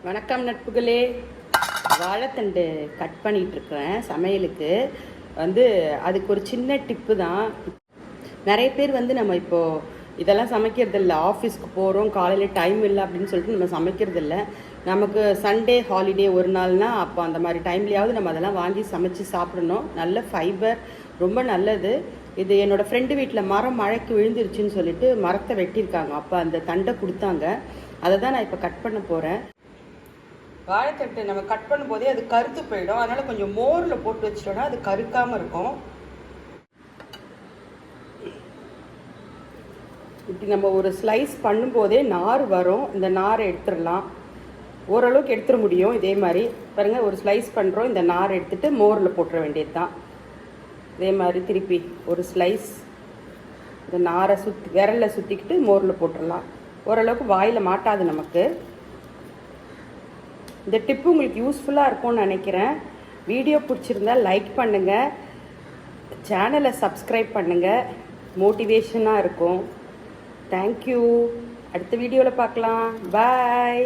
வணக்கம் நட்புகளே. வாழைத்தண்டு கட் பண்ணிகிட்ருக்குறேன் சமையலுக்கு. அதுக்கு ஒரு சின்ன டிப்பு தான். நிறைய பேர் நம்ம இப்போது இதெல்லாம் சமைக்கிறதில்ல. ஆஃபீஸ்க்கு போகிறோம், காலையில் டைம் இல்லை அப்படின்னு சொல்லிட்டு நம்ம சமைக்கிறதில்ல. நமக்கு சண்டே ஹாலிடே ஒரு நாள்னால் அப்போ அந்த மாதிரி டைம்லேயாவது நம்ம அதெல்லாம் வாங்கி சமைச்சு சாப்பிடணும். நல்ல ஃபைபர், ரொம்ப நல்லது. இது என்னோடய ஃப்ரெண்டு வீட்டில் மரம் மழைக்கு விழுந்துருச்சுன்னு சொல்லிட்டு மரத்தை வெட்டியிருக்காங்க. அப்போ அந்த தண்டை கொடுத்தாங்க. அதை தான் நான் இப்போ கட் பண்ண போகிறேன். வாழைத்தட்டு நம்ம கட் பண்ணும்போதே அது கருத்து போயிடும். அதனால் கொஞ்சம் மோரில் போட்டு வச்சிட்டோன்னா அது கருக்காமல் இருக்கும். இப்படி நம்ம ஒரு ஸ்லைஸ் பண்ணும்போதே நார் வரும். இந்த நாரை எடுத்துடலாம். ஓரளவுக்கு எடுத்துட முடியும். இதே மாதிரி பாருங்கள், ஒரு ஸ்லைஸ் பண்ணுறோம். இந்த நார் எடுத்துகிட்டு மோரில் போட்டுற வேண்டியது தான். இதே மாதிரி திருப்பி ஒரு ஸ்லைஸ் இந்த நாரை விரலில் சுற்றிக்கிட்டு மோரில் போட்டுடலாம். ஓரளவுக்கு வாயில் மாட்டாது நமக்கு. இந்த டிப்பு உங்களுக்கு யூஸ்ஃபுல்லாக இருக்கும்னு நினைக்கிறேன். வீடியோ பிடிச்சிருந்தா லைக் பண்ணுங்கள், சேனலை சப்ஸ்கிரைப் பண்ணுங்கள், மோட்டிவேஷனாக இருக்கும். தேங்க்யூ. அடுத்த வீடியோவில் பார்க்கலாம். பாய்.